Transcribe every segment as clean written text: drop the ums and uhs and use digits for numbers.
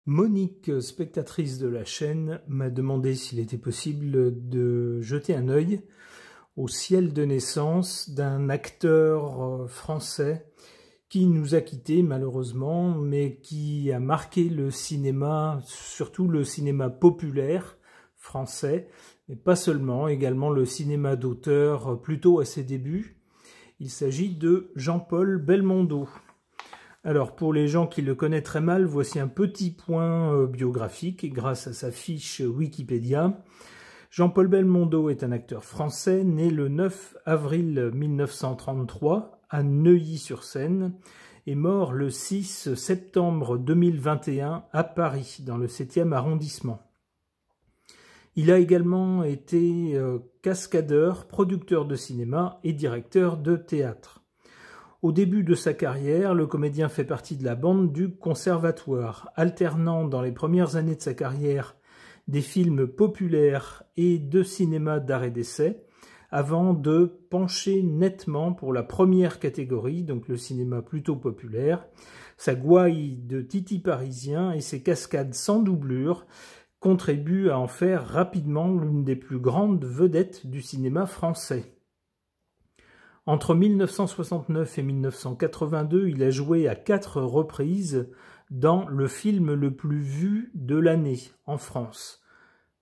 Monique, spectatrice de la chaîne, m'a demandé s'il était possible de jeter un œil au ciel de naissance d'un acteur français qui nous a quittés malheureusement, mais qui a marqué le cinéma, surtout le cinéma populaire français, mais pas seulement, également le cinéma d'auteur plutôt à ses débuts. Il s'agit de Jean-Paul Belmondo. Alors, pour les gens qui le connaîtraient mal, voici un petit point biographique grâce à sa fiche Wikipédia. Jean-Paul Belmondo est un acteur français né le 9 avril 1933 à Neuilly-sur-Seine et mort le 6 septembre 2021 à Paris, dans le 7e arrondissement. Il a également été cascadeur, producteur de cinéma et directeur de théâtre. Au début de sa carrière, le comédien fait partie de la bande du Conservatoire, alternant dans les premières années de sa carrière des films populaires et de cinéma d'art et d'essai, avant de pencher nettement pour la première catégorie, donc le cinéma plutôt populaire. Sa gouaille de titi parisien et ses cascades sans doublure contribuent à en faire rapidement l'une des plus grandes vedettes du cinéma français. Entre 1969 et 1982, il a joué à 4 reprises dans le film le plus vu de l'année en France.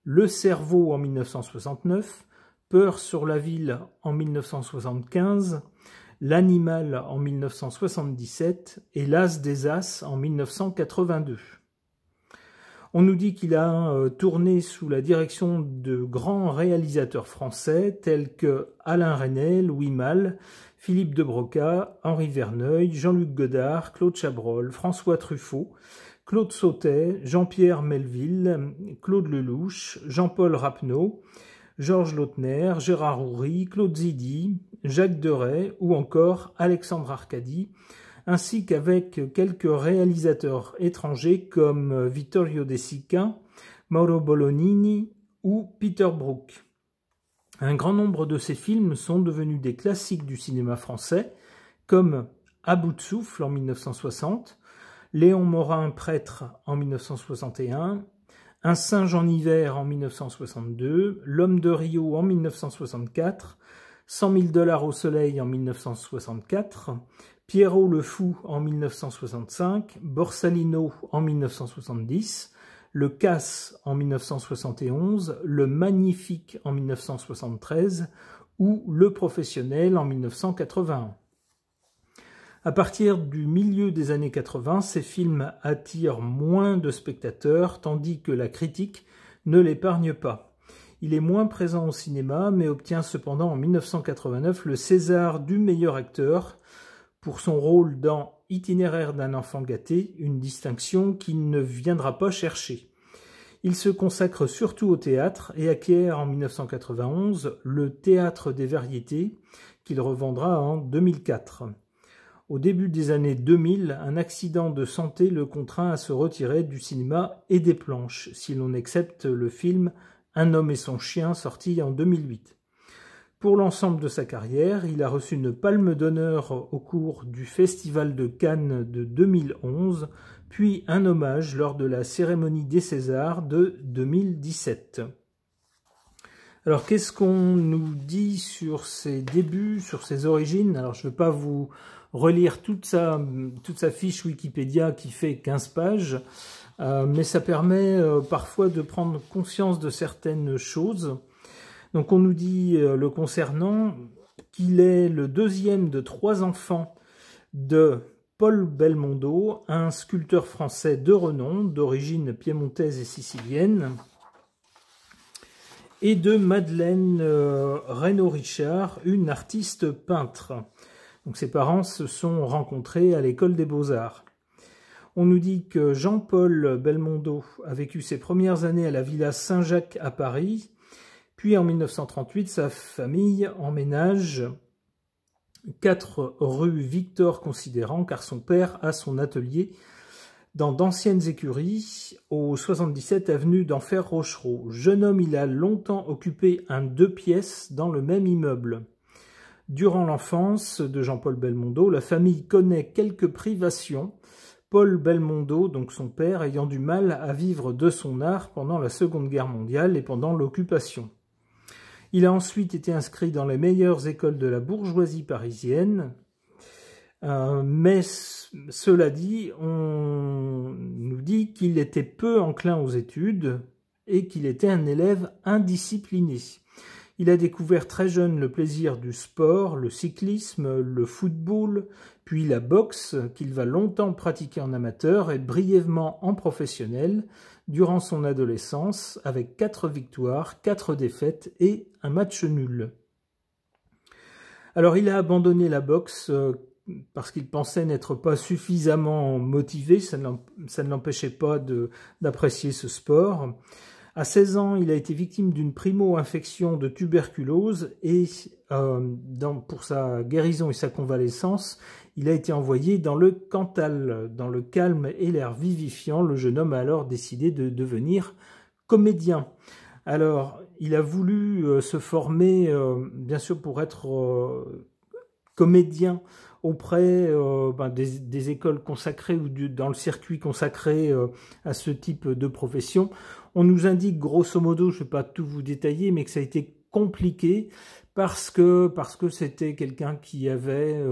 Le Cerveau en 1969, Peur sur la ville en 1975, L'Animal en 1977 et L'As des As en 1982. On nous dit qu'il a tourné sous la direction de grands réalisateurs français tels que Alain Resnais, Louis Malle, Philippe de Broca, Henri Verneuil, Jean-Luc Godard, Claude Chabrol, François Truffaut, Claude Sautet, Jean-Pierre Melville, Claude Lelouch, Jean-Paul Rapneau, Georges Lautner, Gérard Houry, Claude Zidi, Jacques Deray ou encore Alexandre Arcadi, ainsi qu'avec quelques réalisateurs étrangers comme Vittorio De Sica, Mauro Bolognini ou Peter Brook. Un grand nombre de ces films sont devenus des classiques du cinéma français, comme À bout de souffle en 1960, Léon Morin prêtre en 1961, Un singe en hiver en 1962, L'homme de Rio en 1964, 100 000 $ au soleil en 1964, Pierrot le Fou en 1965, Borsalino en 1970, Le Casse en 1971, Le Magnifique en 1973 ou Le Professionnel en 1981. À partir du milieu des années 80, ces films attirent moins de spectateurs, tandis que la critique ne l'épargne pas. Il est moins présent au cinéma, mais obtient cependant en 1989 le César du meilleur acteur pour son rôle dans Itinéraire d'un enfant gâté, une distinction qu'il ne viendra pas chercher. Il se consacre surtout au théâtre et acquiert en 1991 le Théâtre des Variétés, qu'il revendra en 2004. Au début des années 2000, un accident de santé le contraint à se retirer du cinéma et des planches, si l'on accepte le film Un homme et son chien, sorti en 2008. Pour l'ensemble de sa carrière, il a reçu une palme d'honneur au cours du Festival de Cannes de 2011, puis un hommage lors de la cérémonie des Césars de 2017. Alors, qu'est-ce qu'on nous dit sur ses débuts, sur ses origines? Alors, je ne vais pas vous relire toute sa fiche Wikipédia qui fait 15 pages, mais ça permet parfois de prendre conscience de certaines choses. Donc on nous dit le concernant qu'il est le deuxième de 3 enfants de Paul Belmondo, un sculpteur français de renom, d'origine piémontaise et sicilienne, et de Madeleine Reynaud-Richard, une artiste peintre. Donc ses parents se sont rencontrés à l'école des Beaux-Arts. On nous dit que Jean-Paul Belmondo a vécu ses premières années à la Villa Saint-Jacques à Paris, puis en 1938, sa famille emménage 4 rue Victor Considérant, car son père a son atelier dans d'anciennes écuries, au 77 avenue d'Enfer Rochereau. Jeune homme, il a longtemps occupé un 2 pièces dans le même immeuble. Durant l'enfance de Jean-Paul Belmondo, la famille connaît quelques privations Paul Belmondo, donc son père, ayant du mal à vivre de son art pendant la Seconde Guerre mondiale et pendant l'occupation. Il a ensuite été inscrit dans les meilleures écoles de la bourgeoisie parisienne, mais cela dit, on nous dit qu'il était peu enclin aux études et qu'il était un élève indiscipliné. Il a découvert très jeune le plaisir du sport, le cyclisme, le football, puis la boxe, qu'il va longtemps pratiquer en amateur et brièvement en professionnel durant son adolescence, avec 4 victoires, 4 défaites et un match nul. Alors il a abandonné la boxe parce qu'il pensait n'être pas suffisamment motivé, ça ne l'empêchait pas d'apprécier ce sport. À 16 ans, il a été victime d'une primo-infection de tuberculose et pour sa guérison et sa convalescence, il a été envoyé dans le Cantal. Dans le calme et l'air vivifiant, le jeune homme a alors décidé de devenir comédien. Alors, il a voulu se former, bien sûr, pour être comédien auprès des écoles consacrées ou dans le circuit consacré à ce type de profession. On nous indique grosso modo, je ne vais pas tout vous détailler, mais que ça a été compliqué parce que c'était quelqu'un qui avait...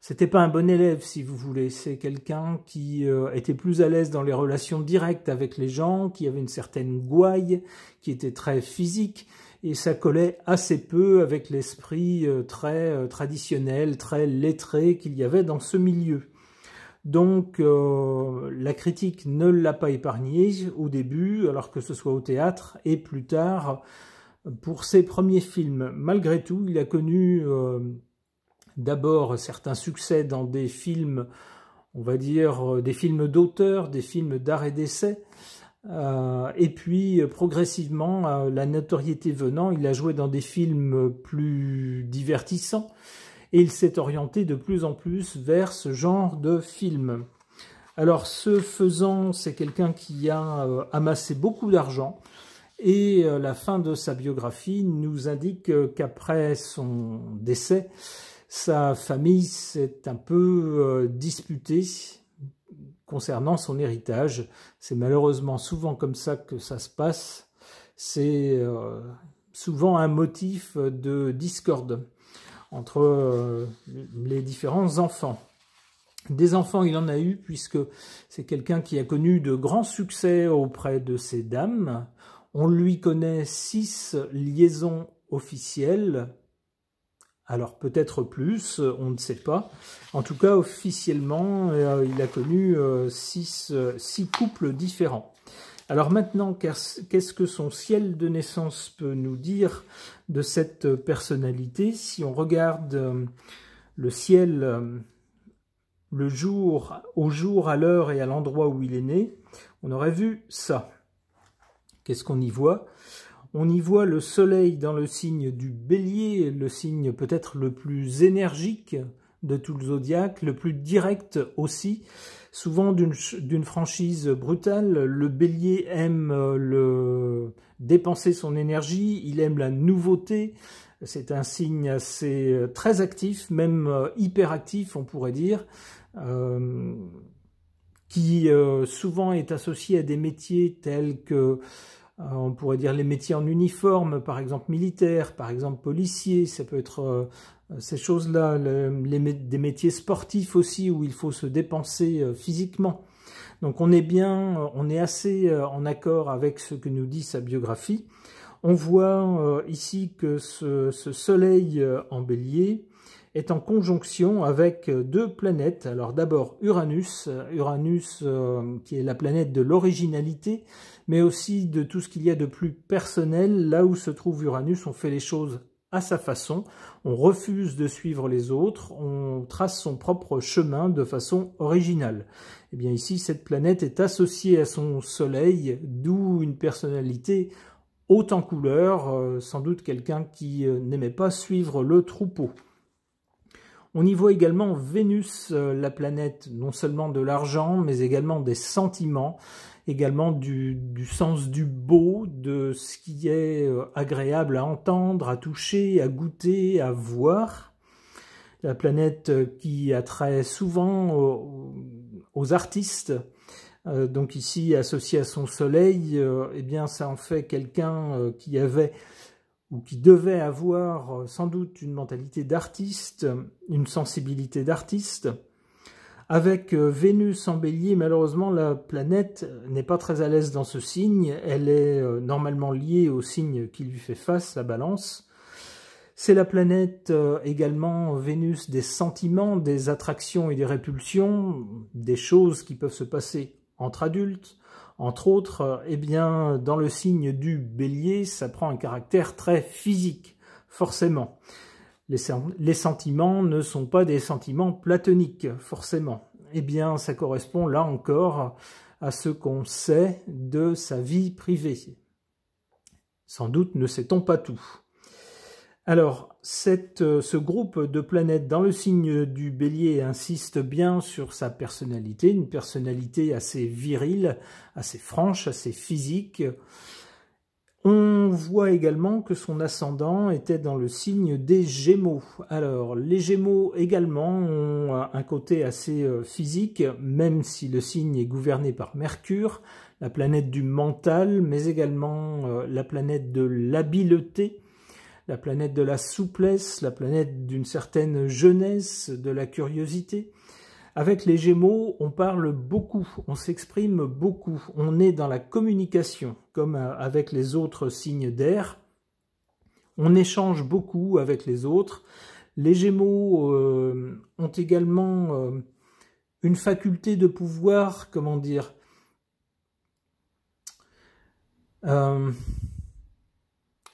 c'était pas un bon élève, si vous voulez. C'est quelqu'un qui était plus à l'aise dans les relations directes avec les gens, qui avait une certaine gouaille, qui était très physique. Et ça collait assez peu avec l'esprit très traditionnel, très lettré qu'il y avait dans ce milieu. Donc la critique ne l'a pas épargné au début, alors que ce soit au théâtre, et plus tard pour ses premiers films. Malgré tout, il a connu d'abord certains succès dans des films, on va dire des films d'auteur, des films d'art et d'essai, et puis progressivement, la notoriété venant, il a joué dans des films plus divertissants et il s'est orienté de plus en plus vers ce genre de film. Alors ce faisant, c'est quelqu'un qui a amassé beaucoup d'argent et la fin de sa biographie nous indique qu'après son décès, sa famille s'est un peu disputée concernant son héritage. C'est malheureusement souvent comme ça que ça se passe. C'est souvent un motif de discorde entre les différents enfants. Des enfants, il en a eu, puisque c'est quelqu'un qui a connu de grands succès auprès de ces dames. On lui connaît 6 liaisons officielles. Alors peut-être plus, on ne sait pas. En tout cas, officiellement, il a connu 6 couples différents. Alors maintenant, qu'est-ce que son ciel de naissance peut nous dire de cette personnalité? Si on regarde le ciel au jour, à l'heure et à l'endroit où il est né, on aurait vu ça. Qu'est-ce qu'on y voit? On y voit le soleil dans le signe du bélier, le signe peut-être le plus énergique de tout le zodiaque, le plus direct aussi, souvent d'une franchise brutale. Le bélier aime dépenser son énergie, il aime la nouveauté, c'est un signe assez très actif, même hyperactif on pourrait dire, qui souvent est associé à des métiers tels que on pourrait dire les métiers en uniforme, par exemple militaire, par exemple policier, ça peut être ces choses-là, des métiers sportifs aussi où il faut se dépenser physiquement. Donc on est assez en accord avec ce que nous dit sa biographie. On voit ici que ce soleil en bélier est en conjonction avec 2 planètes. Alors d'abord Uranus qui est la planète de l'originalité, mais aussi de tout ce qu'il y a de plus personnel. Là où se trouve Uranus, on fait les choses à sa façon, on refuse de suivre les autres, on trace son propre chemin de façon originale. Et bien ici, cette planète est associée à son soleil, d'où une personnalité haute en couleurs, sans doute quelqu'un qui n'aimait pas suivre le troupeau. On y voit également Vénus, la planète non seulement de l'argent, mais également des sentiments, également du sens du beau, de ce qui est agréable à entendre, à toucher, à goûter, à voir. la planète qui attrait souvent aux artistes. Donc ici, associé à son soleil, eh bien ça en fait quelqu'un qui avait ou qui devait avoir sans doute une mentalité d'artiste, une sensibilité d'artiste. Avec Vénus en Bélier, malheureusement, la planète n'est pas très à l'aise dans ce signe. Elle est normalement liée au signe qui lui fait face, la Balance. C'est la planète également, Vénus, des sentiments, des attractions et des répulsions, des choses qui peuvent se passer entre adultes. Entre autres, eh bien, dans le signe du Bélier, ça prend un caractère très physique, forcément. Les sentiments ne sont pas des sentiments platoniques, forcément. Eh bien, ça correspond là encore à ce qu'on sait de sa vie privée. Sans doute ne sait-on pas tout. Alors, ce groupe de planètes dans le signe du Bélier insiste bien sur sa personnalité, une personnalité assez virile, assez franche, assez physique. On voit également que son ascendant était dans le signe des Gémeaux. Alors, les Gémeaux également ont un côté assez physique, même si le signe est gouverné par Mercure, la planète du mental, mais également la planète de l'habileté, la planète de la souplesse, la planète d'une certaine jeunesse, de la curiosité. Avec les Gémeaux, on parle beaucoup, on s'exprime beaucoup, on est dans la communication, comme avec les autres signes d'air. On échange beaucoup avec les autres. Les Gémeaux ont également une faculté de pouvoir, comment dire,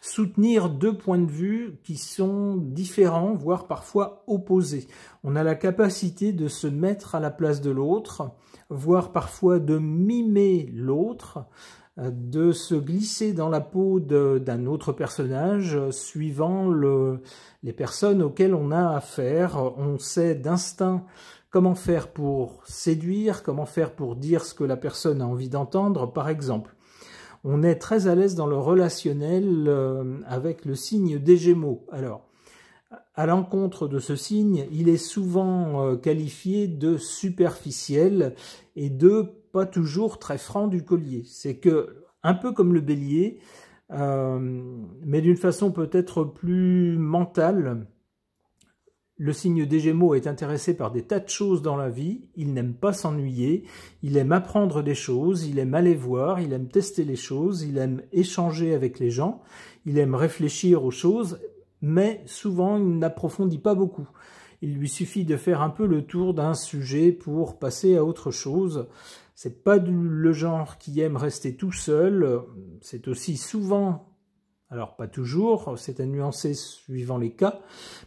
soutenir deux points de vue qui sont différents, voire parfois opposés. On a la capacité de se mettre à la place de l'autre, voire parfois de mimer l'autre, de se glisser dans la peau d'un autre personnage, suivant les personnes auxquelles on a affaire. On sait d'instinct comment faire pour séduire, comment faire pour dire ce que la personne a envie d'entendre, par exemple. On est très à l'aise dans le relationnel avec le signe des Gémeaux. Alors, à l'encontre de ce signe, il est souvent qualifié de superficiel et de pas toujours très franc du collier. C'est que, un peu comme le Bélier, mais d'une façon peut-être plus mentale, le signe des Gémeaux est intéressé par des tas de choses dans la vie, il n'aime pas s'ennuyer, il aime apprendre des choses, il aime aller voir, il aime tester les choses, il aime échanger avec les gens, il aime réfléchir aux choses, mais souvent il n'approfondit pas beaucoup. Il lui suffit de faire un peu le tour d'un sujet pour passer à autre chose. C'est pas le genre qui aime rester tout seul, c'est aussi souvent... Alors, pas toujours, c'est à nuancer suivant les cas,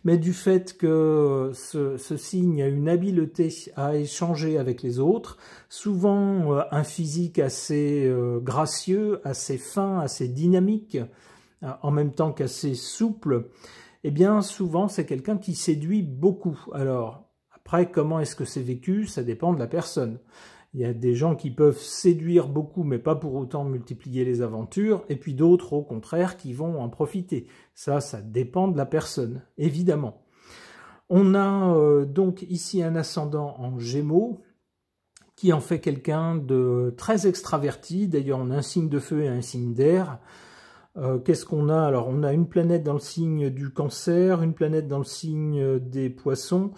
mais du fait que ce signe a une habileté à échanger avec les autres, souvent un physique assez gracieux, assez fin, assez dynamique, en même temps qu'assez souple, eh bien, souvent, c'est quelqu'un qui séduit beaucoup. Alors, après, comment est-ce que c'est vécu? Ça dépend de la personne. Il y a des gens qui peuvent séduire beaucoup, mais pas pour autant multiplier les aventures, et puis d'autres, au contraire, qui vont en profiter. Ça dépend de la personne, évidemment. On a donc ici un ascendant en Gémeaux, qui en fait quelqu'un de très extraverti. D'ailleurs, on a un signe de feu et un signe d'air. Qu'est-ce qu'on a? Alors, on a une planète dans le signe du Cancer, une planète dans le signe des Poissons.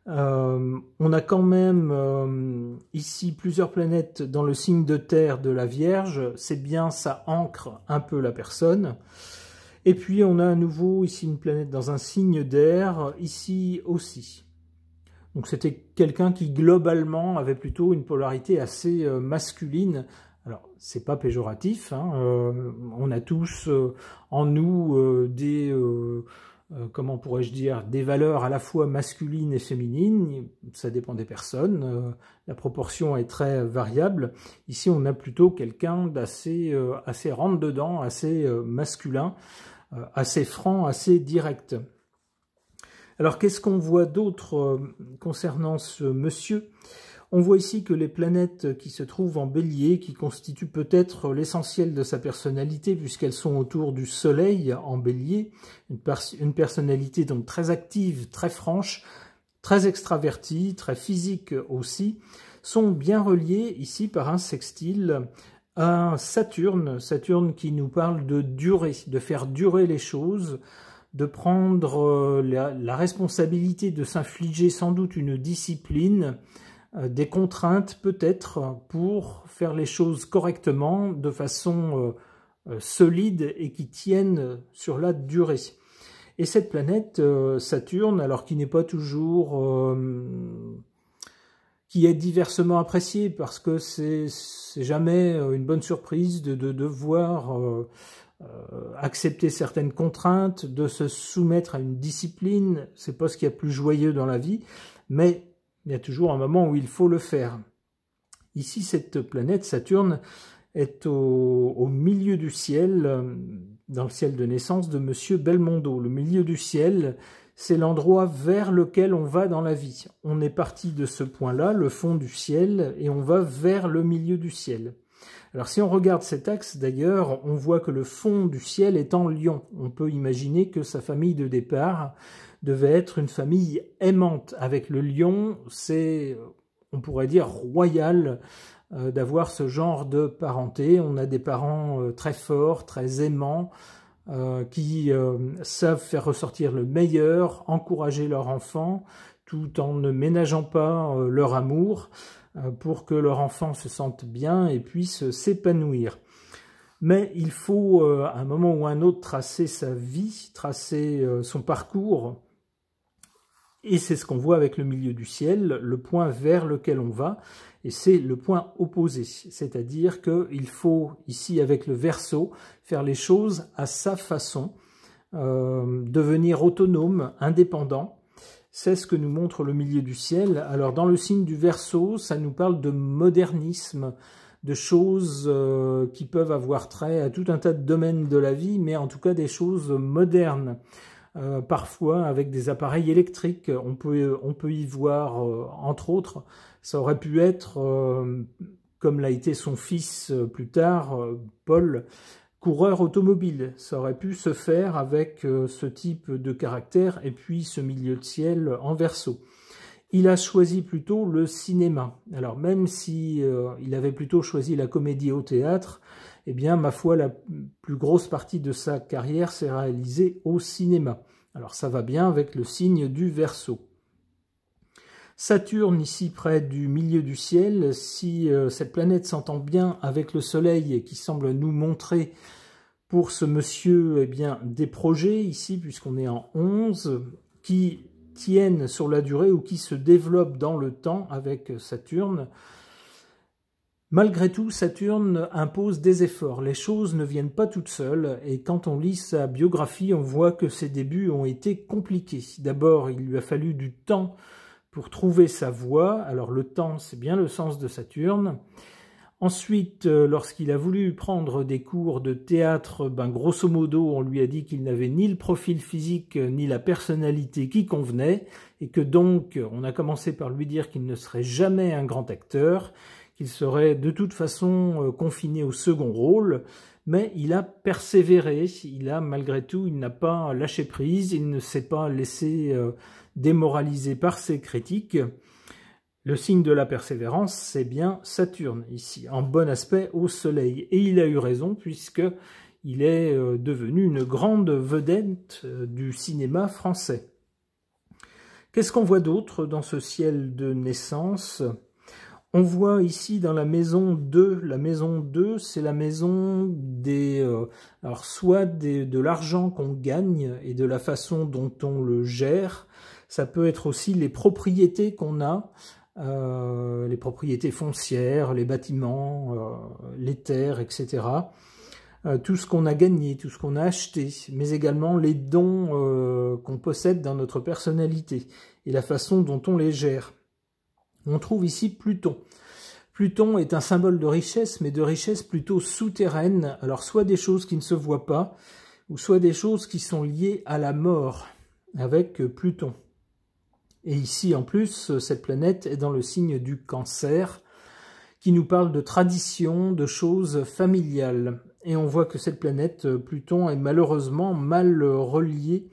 On a quand même ici plusieurs planètes dans le signe de terre de la Vierge, c'est bien, ça ancre un peu la personne. Et puis on a à nouveau ici une planète dans un signe d'air, ici aussi. Donc c'était quelqu'un qui globalement avait plutôt une polarité assez masculine. Alors c'est pas péjoratif, hein, on a tous en nous des... comment pourrais-je dire, des valeurs à la fois masculines et féminines, ça dépend des personnes, la proportion est très variable. Ici, on a plutôt quelqu'un d'assez assez rentre-dedans, assez masculin, assez franc, assez direct. Alors, qu'est-ce qu'on voit d'autre concernant ce monsieur ? On voit ici que les planètes qui se trouvent en Bélier, qui constituent peut-être l'essentiel de sa personnalité, puisqu'elles sont autour du Soleil en Bélier, une personnalité donc très active, très franche, très extravertis, très physiques aussi, sont bien reliés ici par un sextile à Saturne. Saturne qui nous parle de durer, de faire durer les choses, de prendre la responsabilité de s'infliger sans doute une discipline, des contraintes peut-être pour faire les choses correctement, de façon solide et qui tiennent sur la durée. Et cette planète, Saturne, alors qui n'est pas toujours... qui est diversement appréciée parce que c'est jamais une bonne surprise de devoir accepter certaines contraintes, de se soumettre à une discipline, c'est pas ce qu'il y a de plus joyeux dans la vie, mais il y a toujours un moment où il faut le faire. Ici, cette planète, Saturne, est au milieu du ciel, dans le ciel de naissance de Monsieur Belmondo. Le milieu du ciel, c'est l'endroit vers lequel on va dans la vie. On est parti de ce point-là, le fond du ciel, et on va vers le milieu du ciel. Alors si on regarde cet axe d'ailleurs, on voit que le fond du ciel est en Lion. On peut imaginer que sa famille de départ devait être une famille aimante. Avec le Lion, c'est, on pourrait dire, royal d'avoir ce genre de parenté. On a des parents très forts, très aimants, qui savent faire ressortir le meilleur, encourager leur enfant, tout en ne ménageant pas leur amour, pour que leur enfant se sente bien et puisse s'épanouir. Mais il faut, à un moment ou à un autre, tracer sa vie, tracer son parcours, et c'est ce qu'on voit avec le milieu du ciel, le point vers lequel on va, et c'est le point opposé. C'est-à-dire qu'il faut, ici avec le Verseau, faire les choses à sa façon, devenir autonome, indépendant. C'est ce que nous montre le milieu du ciel. Alors dans le signe du Verseau, ça nous parle de modernisme, de choses qui peuvent avoir trait à tout un tas de domaines de la vie, mais en tout cas des choses modernes. Parfois avec des appareils électriques, on peut y voir, entre autres, ça aurait pu être, comme l'a été son fils plus tard, Paul, coureur automobile. Ça aurait pu se faire avec ce type de caractère et puis ce milieu de ciel en Verseau. Il a choisi plutôt le cinéma. Alors même si il avait plutôt choisi la comédie au théâtre, eh bien ma foi la plus grosse partie de sa carrière s'est réalisée au cinéma. Alors ça va bien avec le signe du Verseau. Saturne, ici près du milieu du ciel, si cette planète s'entend bien avec le Soleil et qui semble nous montrer pour ce monsieur eh bien, des projets ici, puisqu'on est en 11, qui tiennent sur la durée ou qui se développent dans le temps avec Saturne. Malgré tout, Saturne impose des efforts. Les choses ne viennent pas toutes seules et quand on lit sa biographie, on voit que ses débuts ont été compliqués. D'abord, il lui a fallu du temps pour trouver sa voie. Alors le temps, c'est bien le sens de Saturne. Ensuite, lorsqu'il a voulu prendre des cours de théâtre, grosso modo, on lui a dit qu'il n'avait ni le profil physique ni la personnalité qui convenait et que donc, on a commencé par lui dire qu'il ne serait jamais un grand acteur, qu'il serait de toute façon confiné au second rôle, mais il a persévéré, malgré tout, il n'a pas lâché prise, il ne s'est pas laissé démoraliser par ses critiques. Le signe de la persévérance, c'est bien Saturne, ici, en bon aspect au Soleil. Et il a eu raison, puisqu'il est devenu une grande vedette du cinéma français. Qu'est-ce qu'on voit d'autre dans ce ciel de naissance ? On voit ici dans la maison 2, la maison 2, c'est la maison des, alors soit de l'argent qu'on gagne et de la façon dont on le gère, ça peut être aussi les propriétés qu'on a, les propriétés foncières, les bâtiments, les terres, etc. Tout ce qu'on a gagné, tout ce qu'on a acheté, mais également les dons qu'on possède dans notre personnalité et la façon dont on les gère. On trouve ici Pluton. Pluton est un symbole de richesse, mais de richesse plutôt souterraine. Alors soit des choses qui ne se voient pas, ou soit des choses qui sont liées à la mort, avec Pluton. Et ici, en plus, cette planète est dans le signe du Cancer, qui nous parle de tradition, de choses familiales. Et on voit que cette planète, Pluton, est malheureusement mal reliée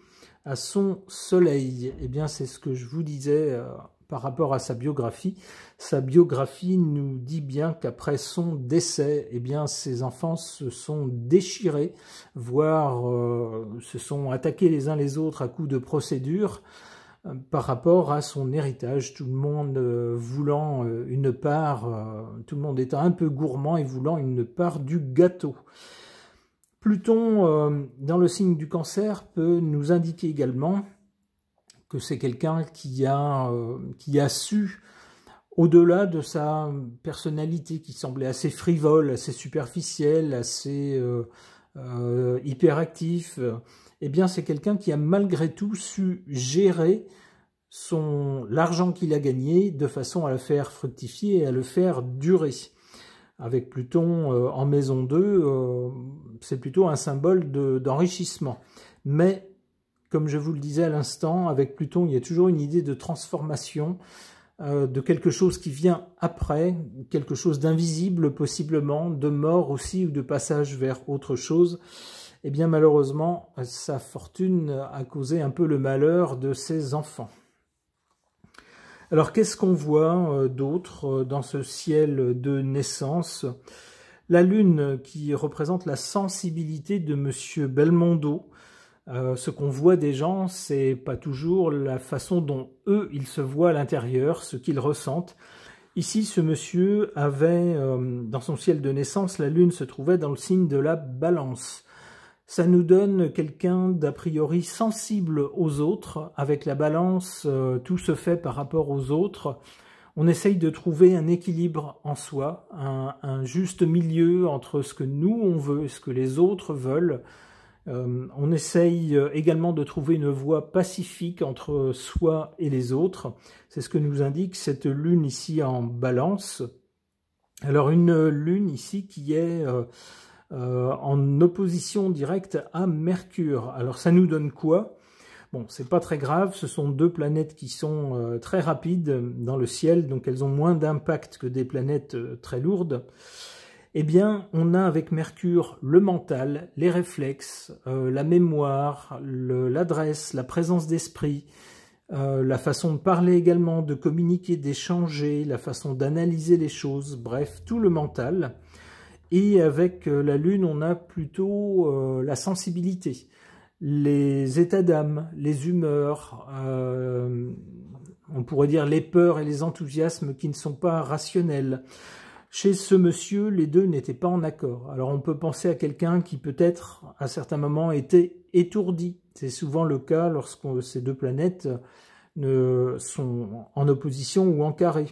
à son soleil. Eh bien, c'est ce que je vous disais par rapport à sa biographie. Sa biographie nous dit bien qu'après son décès, eh bien, ses enfants se sont déchirés, voire se sont attaqués les uns les autres à coups de procédure par rapport à son héritage, tout le monde voulant une part, tout le monde étant un peu gourmand et voulant une part du gâteau. Pluton, dans le signe du Cancer, peut nous indiquer également que c'est quelqu'un qui a su, au-delà de sa personnalité qui semblait assez frivole, assez superficielle, assez hyperactif, eh bien c'est quelqu'un qui a malgré tout su gérer l'argent qu'il a gagné de façon à le faire fructifier et à le faire durer. Avec Pluton en maison 2, c'est plutôt un symbole d'enrichissement. Mais, comme je vous le disais à l'instant, avec Pluton, il y a toujours une idée de transformation, de quelque chose qui vient après, quelque chose d'invisible possiblement, de mort aussi ou de passage vers autre chose. Eh bien malheureusement, sa fortune a causé un peu le malheur de ses enfants. Alors qu'est-ce qu'on voit d'autre dans ce ciel de naissance? La lune qui représente la sensibilité de Monsieur Belmondo. Ce qu'on voit des gens, c'est pas toujours la façon dont eux, ils se voient à l'intérieur, ce qu'ils ressentent. Ici, ce monsieur avait, dans son ciel de naissance, la lune se trouvait dans le signe de la Balance. Ça nous donne quelqu'un d'a priori sensible aux autres. Avec la Balance, tout se fait par rapport aux autres. On essaye de trouver un équilibre en soi, un juste milieu entre ce que nous on veut et ce que les autres veulent. On essaye également de trouver une voie pacifique entre soi et les autres. C'est ce que nous indique cette lune ici en Balance. Alors une lune ici qui est en opposition directe à Mercure. Alors ça nous donne quoi? Bon, c'est pas très grave, ce sont deux planètes qui sont très rapides dans le ciel, donc elles ont moins d'impact que des planètes très lourdes. Eh bien, on a avec Mercure le mental, les réflexes, la mémoire, l'adresse, la présence d'esprit, la façon de parler également, de communiquer, d'échanger, la façon d'analyser les choses, bref, tout le mental. Et avec la Lune, on a plutôt la sensibilité, les états d'âme, les humeurs, on pourrait dire les peurs et les enthousiasmes qui ne sont pas rationnels. Chez ce monsieur, les deux n'étaient pas en accord. Alors on peut penser à quelqu'un qui peut-être, à certains moments, était étourdi. C'est souvent le cas lorsque ces deux planètes sont en opposition ou en carré.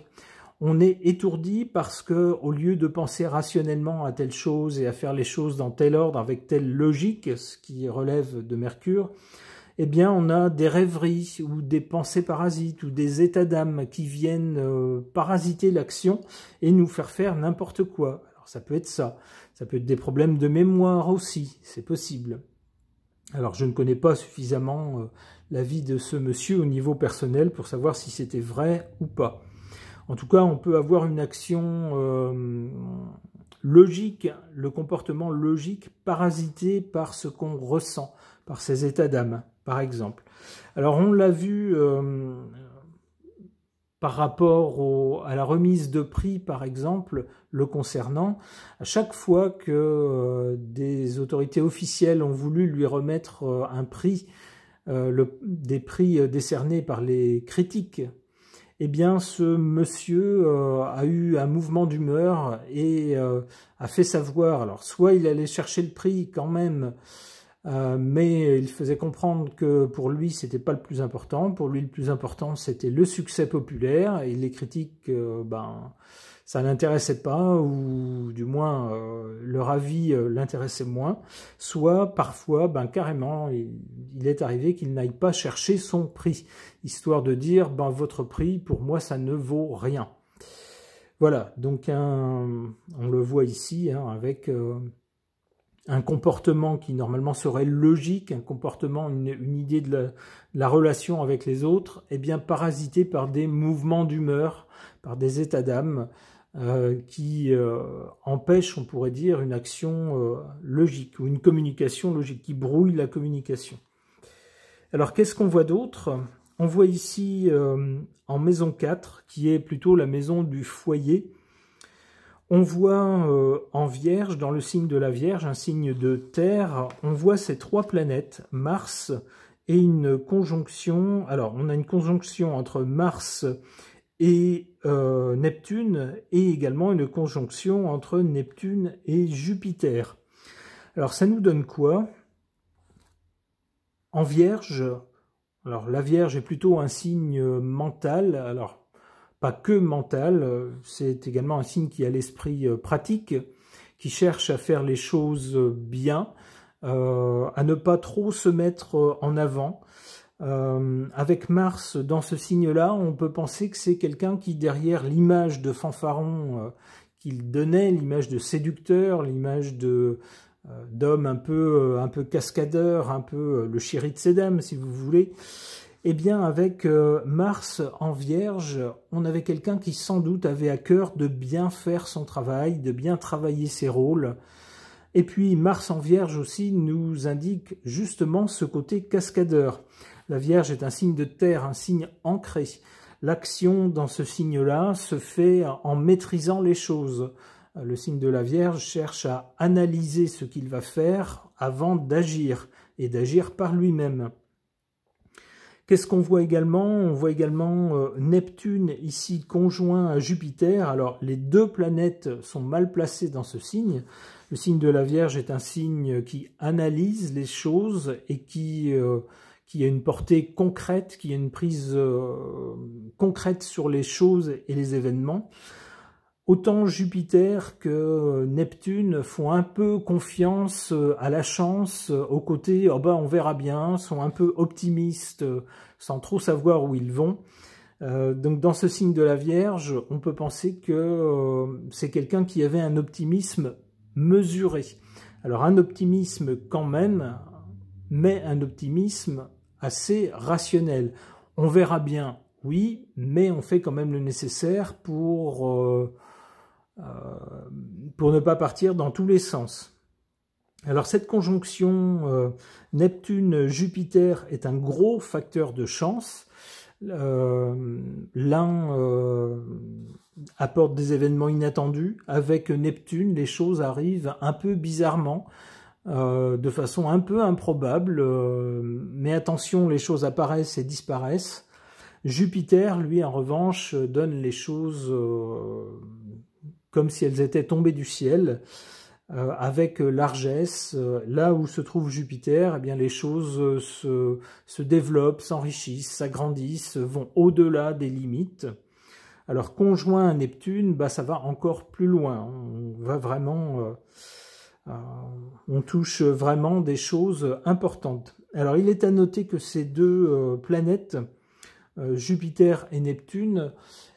On est étourdi parce que, au lieu de penser rationnellement à telle chose et à faire les choses dans tel ordre, avec telle logique, ce qui relève de Mercure, eh bien, on a des rêveries ou des pensées parasites ou des états d'âme qui viennent parasiter l'action et nous faire n'importe quoi. Alors, ça peut être ça. Ça peut être des problèmes de mémoire aussi, c'est possible. Alors, je ne connais pas suffisamment la vie de ce monsieur au niveau personnel pour savoir si c'était vrai ou pas. En tout cas, on peut avoir une action logique, le comportement logique parasité par ce qu'on ressent, par ses états d'âme, par exemple. Alors, on l'a vu par rapport à la remise de prix, par exemple, le concernant. À chaque fois que des autorités officielles ont voulu lui remettre un prix, des prix décernés par les critiques, eh bien, ce monsieur a eu un mouvement d'humeur et a fait savoir, alors soit il allait chercher le prix quand même, mais il faisait comprendre que pour lui, c'était pas le plus important. Pour lui, le plus important, c'était le succès populaire, et les critiques, ça l'intéressait pas, ou du moins, leur avis l'intéressait moins. Soit, parfois, carrément, il est arrivé qu'il n'aille pas chercher son prix, histoire de dire, votre prix, pour moi, ça ne vaut rien. Voilà, donc on le voit ici, avec un comportement qui normalement serait logique, un comportement, une idée de la relation avec les autres, eh bien parasité par des mouvements d'humeur, par des états d'âme qui empêchent, on pourrait dire, une action logique ou une communication logique, qui brouille la communication. Alors, qu'est-ce qu'on voit d'autre? On voit ici en maison 4, qui est plutôt la maison du foyer. On voit en Vierge, dans le signe de la Vierge, un signe de terre, on voit ces trois planètes, Mars et une conjonction. Alors, on a une conjonction entre Mars et Neptune, et également une conjonction entre Neptune et Jupiter. Alors, ça nous donne quoi? En Vierge, alors la Vierge est plutôt un signe mental, alors pas que mental, c'est également un signe qui a l'esprit pratique, qui cherche à faire les choses bien, à ne pas trop se mettre en avant. Avec Mars dans ce signe-là, on peut penser que c'est quelqu'un qui, derrière l'image de fanfaron qu'il donnait, l'image de séducteur, l'image d'homme un peu cascadeur, un peu le chéri de ses dames, si vous voulez, eh bien, avec Mars en Vierge, on avait quelqu'un qui sans doute avait à cœur de bien faire son travail, de bien travailler ses rôles. Et puis Mars en Vierge aussi nous indique justement ce côté cascadeur. La Vierge est un signe de terre, un signe ancré. L'action dans ce signe-là se fait en maîtrisant les choses. Le signe de la Vierge cherche à analyser ce qu'il va faire avant d'agir, et d'agir par lui-même. Qu'est-ce qu'on voit également? On voit également Neptune ici conjoint à Jupiter. Alors les deux planètes sont mal placées dans ce signe. Le signe de la Vierge est un signe qui analyse les choses et qui a une portée concrète, qui a une prise concrète sur les choses et les événements. Autant Jupiter que Neptune font un peu confiance à la chance, au côté oh ben on verra bien, sont un peu optimistes sans trop savoir où ils vont. Donc dans ce signe de la Vierge, on peut penser que c'est quelqu'un qui avait un optimisme mesuré. Alors un optimisme quand même, mais un optimisme assez rationnel. On verra bien, oui, mais on fait quand même le nécessaire pour ne pas partir dans tous les sens. Alors cette conjonction Neptune-Jupiter est un gros facteur de chance. L'un apporte des événements inattendus. Avec Neptune, les choses arrivent un peu bizarrement, de façon un peu improbable. Mais attention, les choses apparaissent et disparaissent. Jupiter, lui, en revanche, donne les choses comme si elles étaient tombées du ciel, avec largesse. Là où se trouve Jupiter, eh bien, les choses se développent, s'enrichissent, s'agrandissent, vont au-delà des limites. Alors, conjoint à Neptune, bah, ça va encore plus loin. On va vraiment... on touche vraiment des choses importantes. Alors, il est à noter que ces deux planètes, Jupiter et Neptune,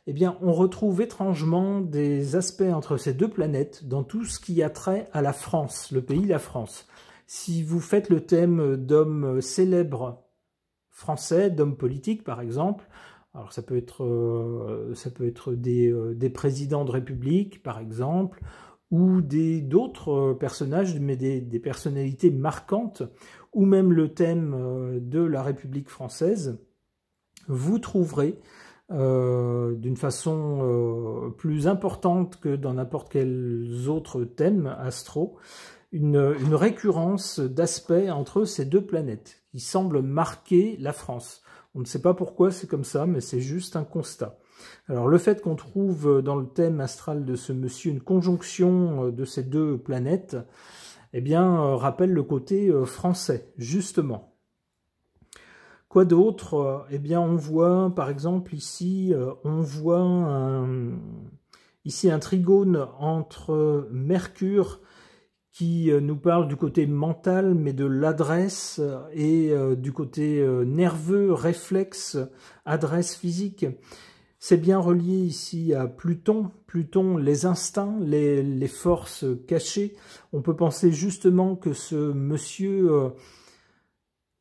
eh bien, on retrouve étrangement des aspects entre ces deux planètes dans tout ce qui a trait à la France, le pays, la France. Si vous faites le thème d'hommes célèbres français, d'hommes politiques par exemple, alors ça peut être des présidents de République par exemple, ou d'autres personnages, mais des personnalités marquantes, ou même le thème de la République française, vous trouverez d'une façon plus importante que dans n'importe quels autres thèmes astro, une récurrence d'aspects entre ces deux planètes qui semblent marquer la France. On ne sait pas pourquoi c'est comme ça, mais c'est juste un constat. Alors le fait qu'on trouve dans le thème astral de ce monsieur une conjonction de ces deux planètes, eh bien rappelle le côté français, justement. Quoi d'autre? Eh bien, on voit, par exemple, ici, ici un trigone entre Mercure qui nous parle du côté mental, mais de l'adresse, et du côté nerveux, réflexe, adresse physique. C'est bien relié ici à Pluton. Pluton, les instincts, les forces cachées. On peut penser justement que ce monsieur...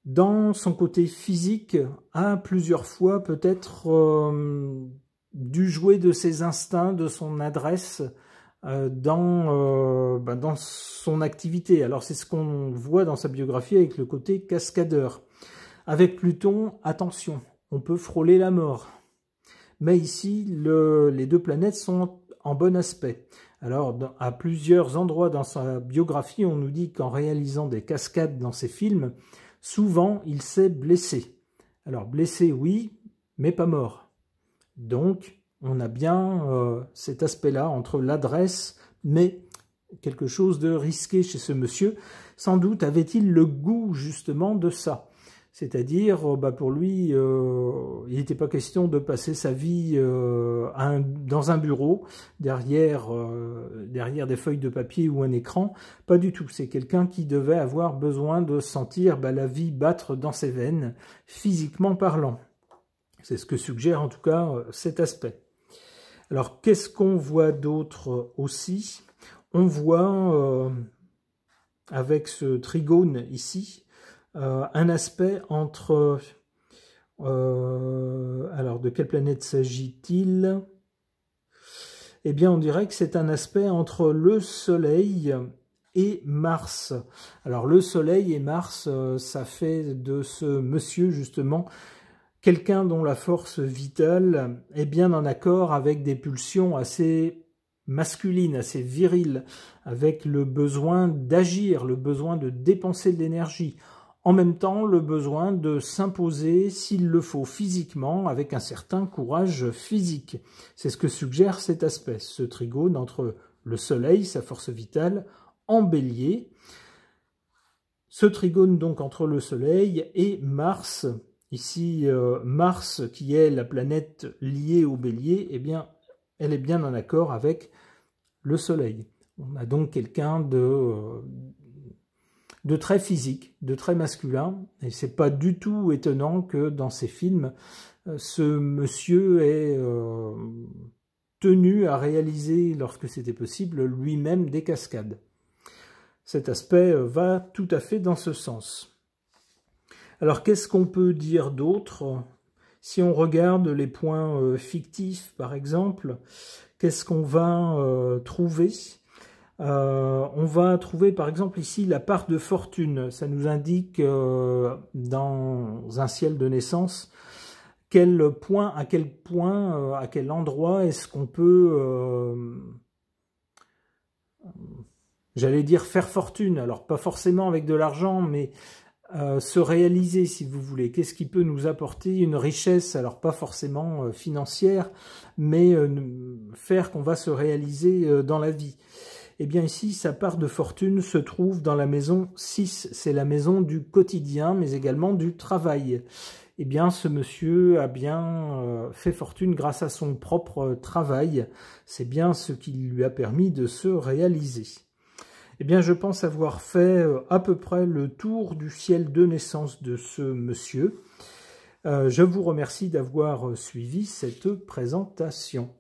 dans son côté physique, a plusieurs fois peut-être dû jouer de ses instincts, de son adresse dans son activité. Alors c'est ce qu'on voit dans sa biographie avec le côté cascadeur. Avec Pluton, attention, on peut frôler la mort. Mais ici, les deux planètes sont en bon aspect. Alors, à plusieurs endroits dans sa biographie, on nous dit qu'en réalisant des cascades dans ses films, souvent, il s'est blessé. Alors, blessé, oui, mais pas mort. Donc, on a bien cet aspect-là entre l'adresse, mais quelque chose de risqué chez ce monsieur. Sans doute avait-il le goût, justement, de ça. C'est-à-dire, pour lui, il n'était pas question de passer sa vie dans un bureau, derrière des feuilles de papier ou un écran. Pas du tout. C'est quelqu'un qui devait avoir besoin de sentir la vie battre dans ses veines, physiquement parlant. C'est ce que suggère en tout cas cet aspect. Alors, qu'est-ce qu'on voit d'autre aussi? On voit, avec ce trigone ici, un aspect entre... alors, de quelle planète s'agit-il? Eh bien, on dirait que c'est un aspect entre le Soleil et Mars. Alors, le Soleil et Mars, ça fait de ce monsieur, justement, quelqu'un dont la force vitale est bien en accord avec des pulsions assez masculines, assez viriles, avec le besoin d'agir, le besoin de dépenser de l'énergie. En même temps, le besoin de s'imposer, s'il le faut, physiquement, avec un certain courage physique. C'est ce que suggère cet aspect, ce trigone entre le Soleil, sa force vitale, en Bélier. Ce trigone donc entre le Soleil et Mars. Ici, Mars, qui est la planète liée au Bélier, eh bien, elle est bien en accord avec le Soleil. On a donc quelqu'un de très physique, de très masculin, et c'est pas du tout étonnant que dans ces films, ce monsieur ait tenu à réaliser, lorsque c'était possible, lui-même des cascades. Cet aspect va tout à fait dans ce sens. Alors, qu'est-ce qu'on peut dire d'autre? Si on regarde les points fictifs, par exemple, qu'est-ce qu'on va trouver? On va trouver par exemple ici la part de fortune. Ça nous indique dans un ciel de naissance à quel endroit est-ce qu'on peut, j'allais dire faire fortune. Alors pas forcément avec de l'argent, mais se réaliser si vous voulez. Qu'est-ce qui peut nous apporter une richesse, alors pas forcément financière, mais faire qu'on va se réaliser dans la vie. Eh bien ici, sa part de fortune se trouve dans la maison 6. C'est la maison du quotidien, mais également du travail. Eh bien, ce monsieur a bien fait fortune grâce à son propre travail. C'est bien ce qui lui a permis de se réaliser. Eh bien, je pense avoir fait à peu près le tour du ciel de naissance de ce monsieur. Je vous remercie d'avoir suivi cette présentation.